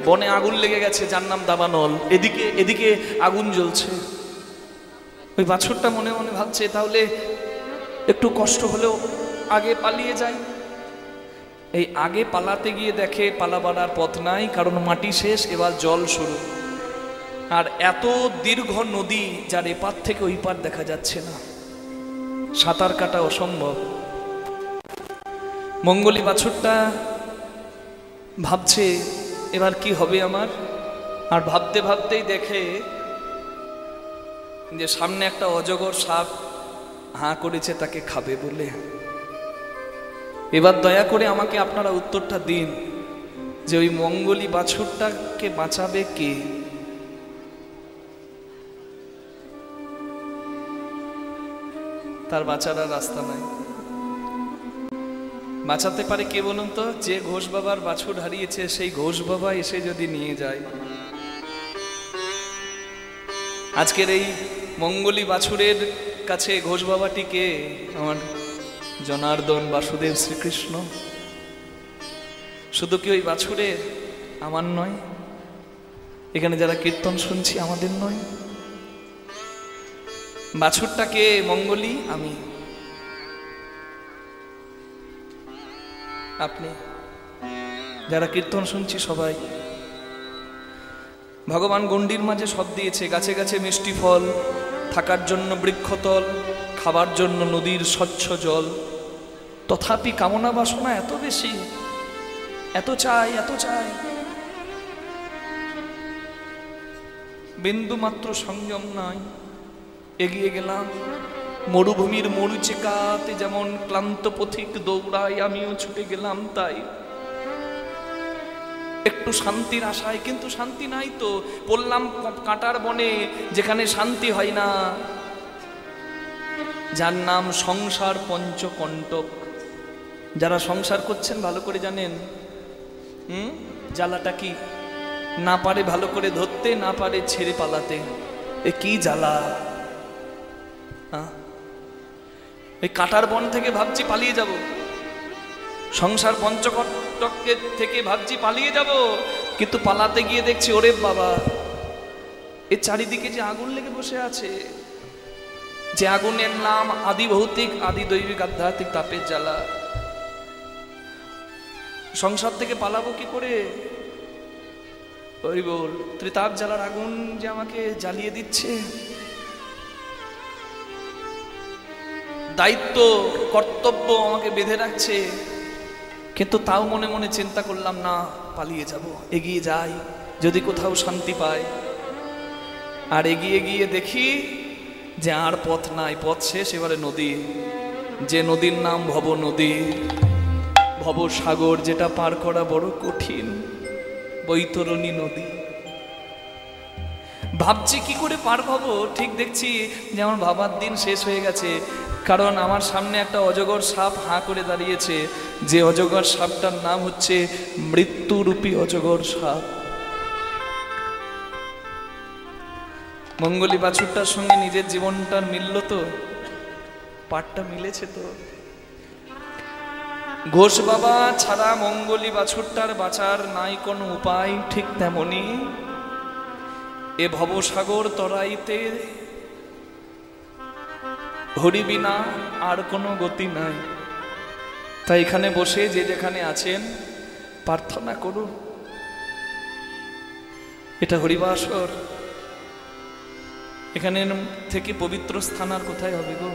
বনে আগুন লেগে গেছে, যার নাম দাবানল। এদিকে আগুন জ্বলছে। ওই বাছুরটা মনে মনে ভাবছে, তাহলে একটু কষ্ট হলেও আগে পালিয়ে যায়। এই আগে পালাতে গিয়ে দেখে পালাবার আর পথ নাই, কারণ মাটি শেষ, এবার জল শুরু। আর এত দীর্ঘ নদী, যার এপার থেকে ওই পার দেখা যাচ্ছে না, সাঁতার কাটা অসম্ভব। মঙ্গলি বাছুরটা ভাবছে এবার কি হবে আমার। আর ভাবতে ভাবতেই দেখে যে সামনে একটা অজগর সাপ হাঁ করেছে তাকে খাবে বলে। এবার দয়া করে আমাকে আপনারা উত্তরটা দিন যে ওই মঙ্গলি বাছুরটাকে বাঁচাবে কে? তার বাঁচার রাস্তা নাই। বাঁচাতে পারে কে বলুন তো? যে ঘোষ বাবার বাছুর হারিয়েছে, সেই ঘোষ বাবা এসে যদি নিয়ে যায়। আজকের এই মঙ্গলি বাছুরের কাছে ঘোষ বাবাটি কে? আমার জনার্দন বাসুদেব শ্রীকৃষ্ণ। শুধু কি ওই বাছুরের? আমার নয়, এখানে যারা কীর্তন শুনছি আমাদের নয়। বাছুরটা কে? মঙ্গলি, আমি, আপনি, যারা কীর্তন শুনছি সবাই। ভগবান গণ্ডির মাঝে সব দিয়েছে, গাছে গাছে মিষ্টি ফল, থাকার জন্য বৃক্ষতল, খাবার জন্য নদীর স্বচ্ছ জল। তথাপি কামনা বাসনা এত বেশি, এত চাই, এত চাই, বিন্দু মাত্র সংযম নাই। এগিয়ে গেলাম মরুভূমির মরুচিকাতে, যেমন ক্লান্ত পথিক দৌড়াই, আমিও ছুটে গেলাম তাই। একটু শান্তির আশায়, কিন্তু শান্তি নাই তো। পড়লাম কাঁটার বনে, যেখানে শান্তি হয় না, যার নাম সংসার পঞ্চকণ্টক। যারা সংসার করছেন ভালো করে জানেন জ্বালাটা কি। না পারে ভালো করে ধরতে, না পারে ছেড়ে পালাতে। এ কি জ্বালা! এই কাঁটার বন থেকে ভাবছি পালিয়ে যাব, সংসার পঞ্চকণ্টকের থেকে ভাবছি পালিয়ে যাব, কিন্তু পালাতে গিয়ে দেখছি ওরে বাবা, এর চারিদিকে যে আগুন লেগে বসে আছে, যে আগুনের নাম আদি ভৌতিক, আদি দৈবিক, আধ্যাত্মিক তাপের জ্বালা। সংসার থেকে পালাবো কি করে? ওই বল, ত্রিতাপ জ্বালার আগুন যে আমাকে জ্বালিয়ে দিচ্ছে। দায়িত্ব, কর্তব্য আমাকে বেঁধে রাখছে, কিন্তু তাও মনে মনে চিন্তা করলাম না, পালিয়ে যাব, এগিয়ে যাই, যদি কোথাও শান্তি পাই। আর এগিয়ে গিয়ে দেখি যে আর পথ নাই, পথ শেষ, এবারে নদী, যে নদীর নাম ভব নদী, ভব সাগর, যেটা পার করা বড় কঠিন, বৈতরণী নদী। ভাবছি কি করে পার হব, ঠিক দেখছি যে আমার ভাবার দিন শেষ হয়ে গেছে, কারণ আমার সামনে একটা অজগর সাপ হাঁ করে দাঁড়িয়েছে, যে অজগর সাপটার নাম হচ্ছে মৃত্যুরূপী অজগর সাপ। মঙ্গলী বাছুরটার সঙ্গে নিজের জীবনটার মিলল তো, পাঠটা মিলেছে তো। ঘোষ বাবা ছাড়া মঙ্গলী বাছুরটার বাঁচার নাই কোনো উপায়, ঠিক তেমনি এ ভবসাগর তরাইতে হরি বিনা আর কোনো গতি নাই। তাই এখানে বসে যে যেখানে আছেন প্রার্থনা করুন, এটা হরিবাসর, এখানে থেকে পবিত্র স্থান আর কোথায় হবে গো?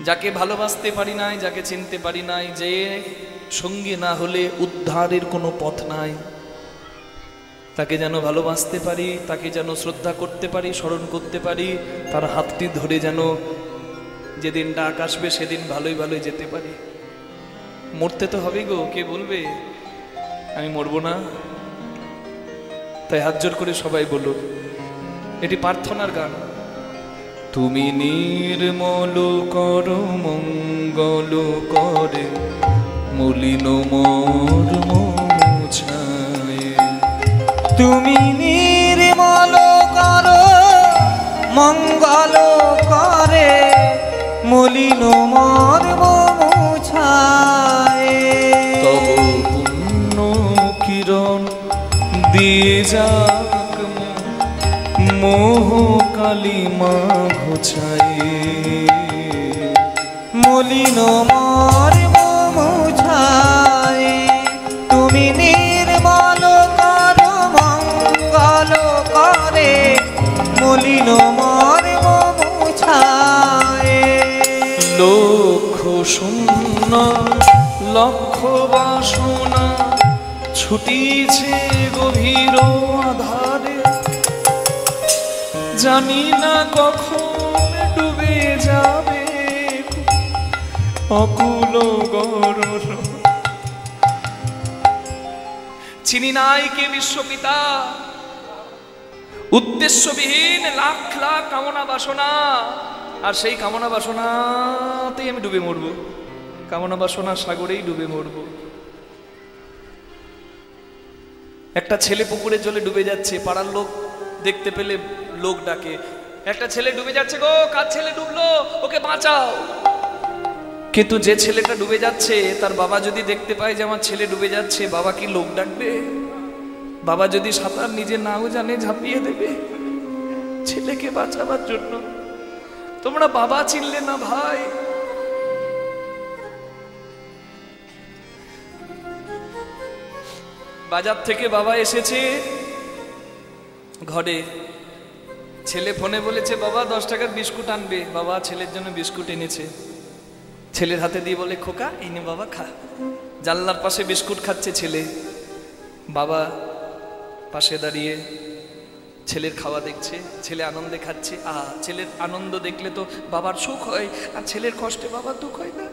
যাকে ভালোবাসতে পারি নাই, যাকে চিনতে পারি নাই, যে সঙ্গী না হলে উদ্ধারের কোনো পথ নাই, তাকে যেন ভালোবাসতে পারি, তাকে যেন শ্রদ্ধা করতে পারি, স্মরণ করতে পারি, তার হাতটি ধরে যেন যেদিন ডাক আসবে সেদিন ভালোই ভালোই যেতে পারি। মরতে তো হবে গো, কে বলবে আমি মরবো না? তাই হাত জোর করে সবাই বলো, এটি প্রার্থনার গান। তুমি নির্মল কর মঙ্গল করে মলিন মোর মোছায়। তুমি নির্মল করো মঙ্গল করে মলিন মোর মোছায়। তব পুণ্য কিরণ দিয়ে যাক মোহ কালিমা ঘোছায়। মলিন মোর মোছায়। তুমি নির্মল করো মঙ্গল করে মলিন মোর মোছায়। লক্ষ শূন্য লক্ষ বাসনা ছুটিছে গভীর আধারে, জানি না কখন ডুবে যাবে অকুল গরল। চিনি নাই কে বিশ্বপিতা, উদ্দেশ্যবিহীন লাখ লাখ কামনা বাসনা, আর সেই কামনা বাসনাতেই আমি ডুবে মরব, কামনা বাসনার সাগরেই ডুবে মরব। একটা ছেলে পুকুরের জলে ডুবে যাচ্ছে, পাড়ার লোক দেখতে পেলে লোক ডাকে, একটা ছেলে ডুবে যাচ্ছে গো, কার ছেলে ডুবলো, ওকে বাঁচাও। কিন্তু যে ছেলেটা ডুবে যাচ্ছে তার বাবা যদি দেখতে পায় যে আমার ছেলে ডুবে যাচ্ছে, বাবা কি লোক ডাকবে? বাবা যদি সাঁতার নিজে নাও জানে ঝাঁপিয়ে দেবে ছেলেকে বাঁচাবার জন্য। তোমরা বাবা চিনলে না ভাই। বাজার থেকে বাবা এসেছে ঘরে, ছেলে ফোনে বলেছে বাবা 10 টাকার বিস্কুট আনবে। বাবা ছেলের জন্য বিস্কুট এনেছে, ছেলের হাতে দিয়ে বলে খোকা এই নে বাবা খা। জানলার পাশে বিস্কুট খাচ্ছে ছেলে, বাবা পাশে দাঁড়িয়ে ছেলের খাওয়া দেখছে, ছেলে আনন্দে খাচ্ছে। ছেলের আনন্দ দেখলে তো বাবার সুখ হয়, আর ছেলের কষ্টে বাবার দুঃখ হয় না।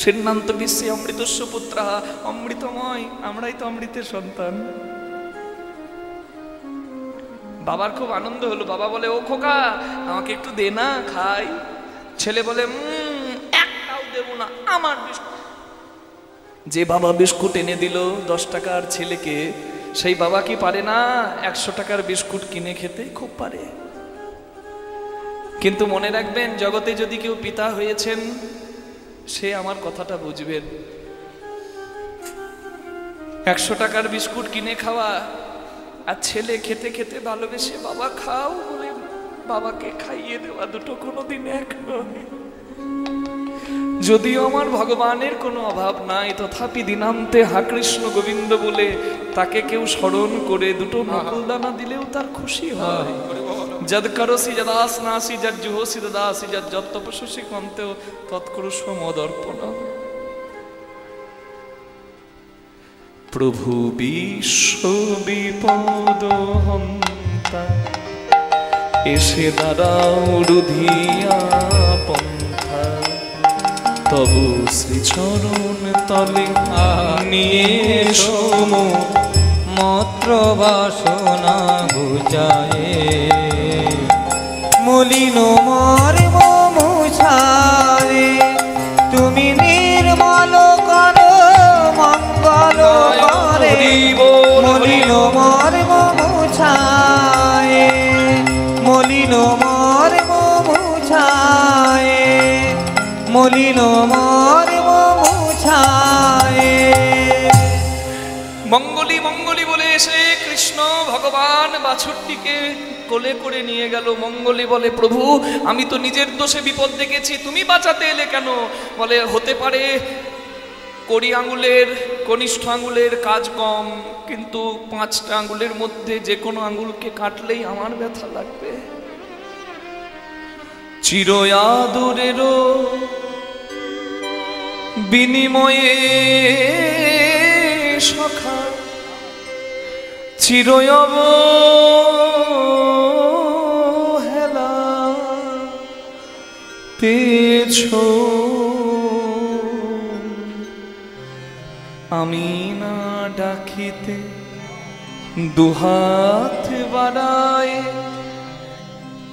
সিদ্ধান্ত বিশ্বে অমৃতস্য পুত্রা, অমৃতময়, আমরাই তো অমৃতের সন্তান। বাবার খুব আনন্দ হলো, বাবা বলে ও খোকা আমাকে একটু দে না খাই। ছেলে বলে একটাও দেবো না, আমার বিস্কুট। যে বাবা বিস্কুট এনে দিল 10 টাকার ছেলেকে, সেই বাবা কি পারে না 100 টাকার বিস্কুট কিনে খেতে? খুব পারে। কিন্তু মনে রাখবেন, জগতে যদি কেউ পিতা হয়েছেন সে আমার কথাটা বুঝবেন। 100 টাকার বিস্কুট কিনে খাওয়া আর ছেলে খেতে খেতে ভালোবেসে বাবা খাও বলে বাবাকে খাইয়ে দেওয়া, দুটো কোনোদিন এক নয়। যদিও আমার ভগবানের কোনো অভাব নাই, তথাপি দিনান্তে হা কৃষ্ণ গোবিন্দ বলে তাকে কেউ স্মরণ করে দুটো নকুলদানা দিলেও তার খুশি হয়। যদ করসি যদাস নাসি যদ জুহসি দদাসি যদ যত তপস্বসি কন্তেও তৎকরুষ মদর্পণ। প্রভু বিশ্ব বিপদ হন্ত মাতা, এসে দাঁড়াও রুধিয়া পন্থা, তবু শ্রীচরণ তলে নিয়ে সোম মত্র বাসনা বুঝায়ে, মলিন মর্ম মুছায়ে, তুমি নির্মল করো মঙ্গল করে, মলিন মর্ম মুছায়ে, মলিন মর্ম মুছায়ে, মলিন মর্ম মুছায়ে। মঙ্গলি মঙ্গলি বলে এসে কৃষ্ণ ভগবান বাছুরটিকে কোলে করে নিয়ে গেল। মঙ্গলি বলে, প্রভু আমি তো নিজের দোষে বিপদ দেখেছি, তুমি বাঁচাতে এলে কেন? বলে, হতে পারে কড়ি আঙুলের কনিষ্ঠ আঙুলের কাজ কম, কিন্তু 5টা আঙুলের মধ্যে যে কোনো আঙুলকে কাটলেই আমার ব্যথা লাগবে। চির আদরেরও বিনিময়ে সখা চির অবহেলা পেয়েছো, আমি না ডাকিতে দুহাত বাড়ায়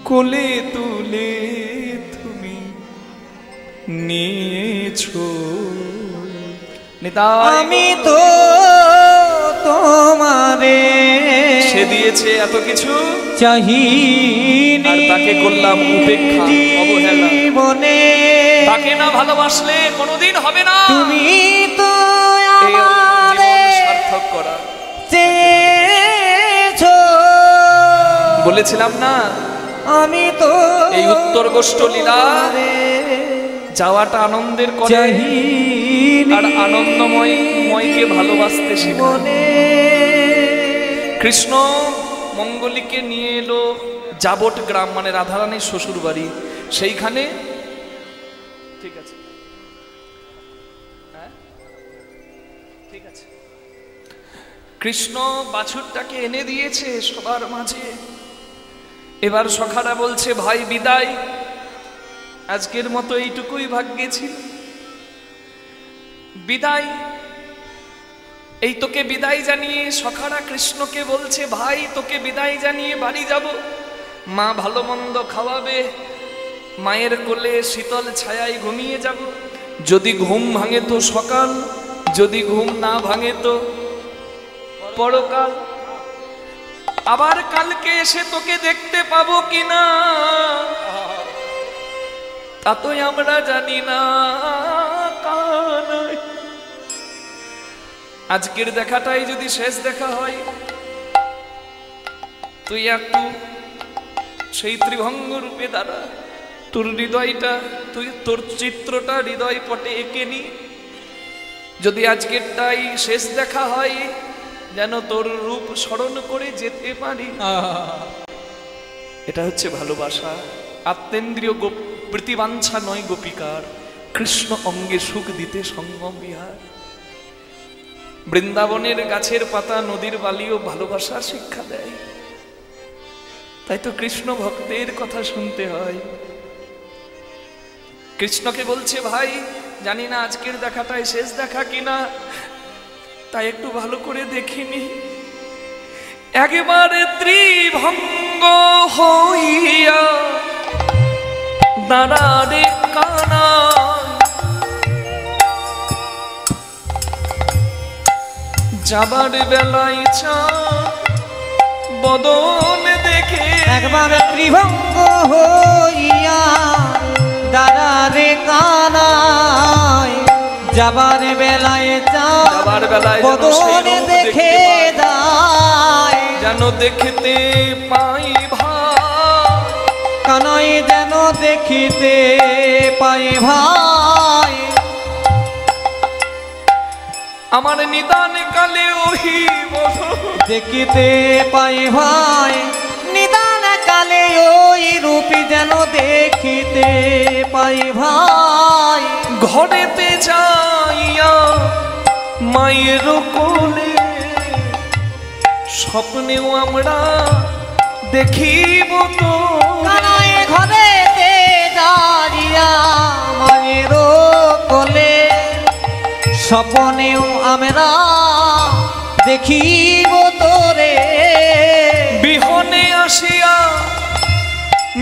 কোলে তুলে তুমি নিয়েছো। আমি তো তোমারে সে দিয়েছে এত কিছু, চাহিনি, আর তাকে করলাম উপেক্ষা, অবহেলা। জীবনে তাকে না ভালোবাসলে কোনোদিন হবে না। তুমি তো এই আমারে জীবন সার্থক করা চেয়েছো, বলেছিলাম না আমি তো এই উত্তর গোষ্ঠ লীলা যাওয়াটা আনন্দের করে, চাহিনি, আর আনন্দময়কে ভালোবাসতে শেখায়। কৃষ্ণ মঙ্গলীকে নিয়ে এলো জাবট গ্রাম, মানে রাধারানীর শ্বশুর বাড়ি। সেইখানে ঠিক আছে, হ্যাঁ ঠিক আছে, কৃষ্ণ বাছুরটাকে এনে দিয়েছে সবার মাঝে। এবার সখারা বলছে, ভাই বিদায়, আজকের মতো এইটুকুই ভাগ্যে ছিল, বিদায়। এই তোকে বিদায় জানিয়ে সখারা কৃষ্ণকে বলছে, ভাই তোকে বিদায় জানিয়ে বাড়ি যাব, মা ভালো মন্দ খাওয়াবে, মায়ের কোলে শীতল ছায়ায় ঘুমিয়ে যাব। যদি ঘুম ভাঙে তো সকাল, যদি ঘুম না ভাঙে তো পরকাল। আবার কালকে এসে তোকে দেখতে পাবো কিনা তা তো আমরা জানি না। আজকের দেখাটাই যদি শেষ দেখা হয়, তুই একটু সেই ত্রিভঙ্গ রূপে দাঁড়া, তোর হৃদয়টা, তুই তোর চিত্রটা হৃদয় পটে এঁকে নি। যদি আজকেরটাই শেষ দেখা হয়, যেন তোর রূপ স্মরণ করে যেতে পারি। এটা হচ্ছে ভালোবাসা, আত্মেন্দ্রিয় প্রীতিবাঞ্ছা নয় গোপিকার, কৃষ্ণ অঙ্গে সুখ দিতে সঙ্গম বিহার। বৃন্দাবনের গাছের পাতা নদীর বালিও ভালোবাসার শিক্ষা দেয়। তাই তো কৃষ্ণ ভক্তের কথা শুনতে হয়। কৃষ্ণকে বলছে, ভাই জানি না আজকের দেখাটাই শেষ দেখা কিনা, তাই একটু ভালো করে দেখিনি। একবারে ত্রিভঙ্গ হইয়া দাঁড়ারে কানা, যাবার বেলায় চা বদন দেখে, একবার ত্রিভঙ্গ হইয়া দাঁড়ারে কানায়, যাবার বেলায় যাবার বেলায় বদন দেখে যায়, যেন দেখতে পাই ভাই, কানাই যেন দেখিতে পাই ভাই। আমার নিদান কালে ওহি দেখিতে পাই ভাই, নিদান কালে ওই রূপী যেন দেখিতে পাই ভাই। ঘরেতে যাইয়া মায়ের কোলে, স্বপ্নেও আমরা দেখিব তো কানাই ঘরেতে দাঁড়িয়া মায়ের কোলে স্বপনেও আমরা দেখিব তোরে বিহনে আসিয়া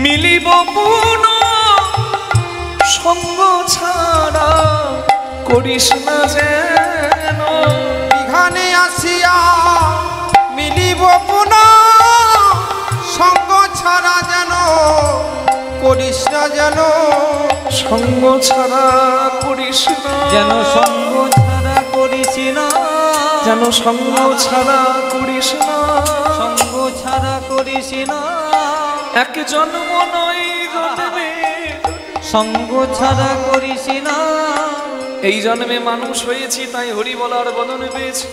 মিলিব পুন সঙ্গ ছাড়া করিস না যেন বিঘানে আসিয়া মিলিব পুনঃ সঙ্গ ছাড়া যেন করিস না যেন সঙ্গ ছাড়া করিস না যেন সঙ্গ ছাড়া করিস না যেন সঙ্গ ছাড়া করিস না সঙ্গ ছাড়া করিস না এক জন্ম নয় জন্মে সঙ্গ ছাড়া করিস না এই জন্মে মানুষ হয়েছি তাই হরি বলার বদন পেয়েছি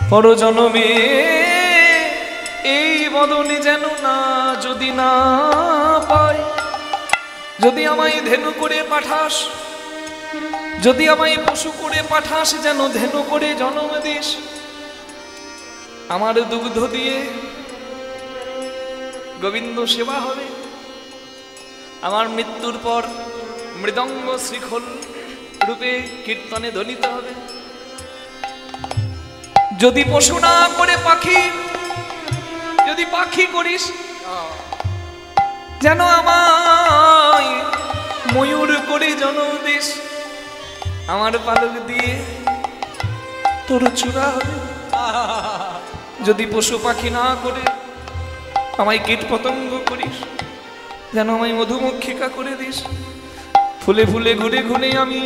পর জন্মে এই বদনে যেন না যদি না পাই যদি আমায় ধেনু করে পাঠাস যদি আমায় পশু করে পাঠাস যেন ধেনু করে জন্ম দিস আমার দুগ্ধ দিয়ে গোবিন্দ সেবা হবে আমার মৃত্যুর পর মৃদঙ্গ শ্রীখোল রূপে কীর্তনে ধ্বনিত হবে যদি পশু না করে পাখি যদি পাখি করিস যেন আমায় ময়ূর করে জন্ম দিস আমার পালক দিয়ে তোর চূড়া হবে যদি পশু পাখি না করে আমায় কীট পতঙ্গ করিস যেন আমায় মধুমক্ষিকা করে দিস ফুলে ফুলে ঘুরে ঘুরে আমি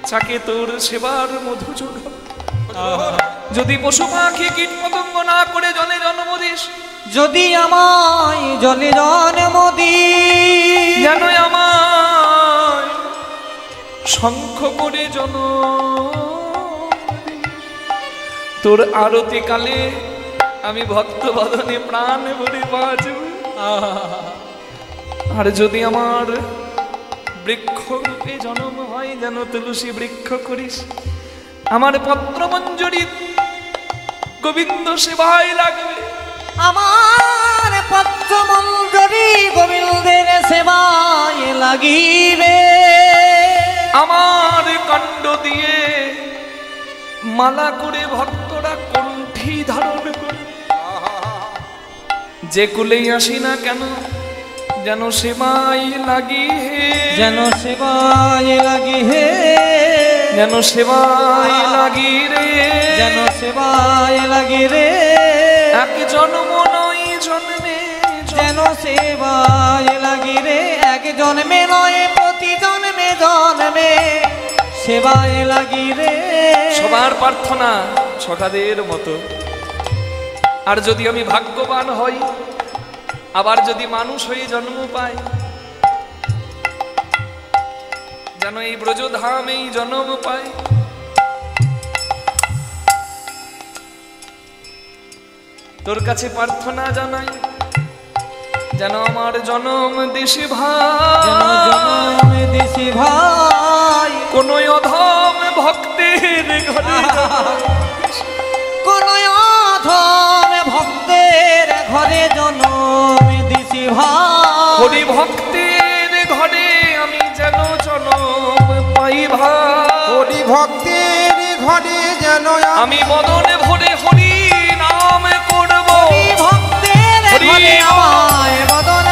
চাকে তোর সেবার মধু যোগাব যদি পশু পাখি কীট পতঙ্গ না করে জলে জন্ম দিস যদি আমায় জলে জন্ম দিস যেন আমায় শঙ্খ করে জন তোর আরতি কালে আমি ভক্ত বদনে প্রাণ ভরে বাজব আর যদি আমার বৃক্ষ রূপে জন্ম হয় যেন তুলসী বৃক্ষ করিস আমার পত্র মঞ্জুরি গোবিন্দ সেবায় লাগবে আমার পত্র মঞ্জরি গোবিন্দের সেবায় লাগিবে আমার কাণ্ড দিয়ে মালা করে ভক্তরা কণ্ঠী ধারণ করে যে কুলেই আসি না কেন যেন সেবায় লাগি হে যেন সেবায় লাগি হে যেন সেবায় লাগি রে যেন সেবায় লাগি রে এক জন্ম নয় জন্মে যেন সেবায় লাগি রে এক জন্মে নয় প্রতি জন্মে জন্মে সেবায় লাগি রে সবার প্রার্থনা ছটাদের মতো আর যদি আমি ভাগ্যবান হই আবার যদি মানুষ হয়ে জন্ম পাই যেন এই ব্রজধামেই জন্ম পাই তোর কাছে প্রার্থনা জানাই যেন আমার জনম দেশে যেন ভাই জনম দেশে ভাই কোন অধম ভক্তের ঘরে কোন অধম ভক্তের ঘরে জনম দিছি ভাই হরি ভক্তের ঘরে আমি যেন জনম পাই ভাই হরি ভক্তের ঘরে যেন আমি বদনে ভরে হরি নাম করব হরি ভক্তের হরি ঘরে আমায় বদন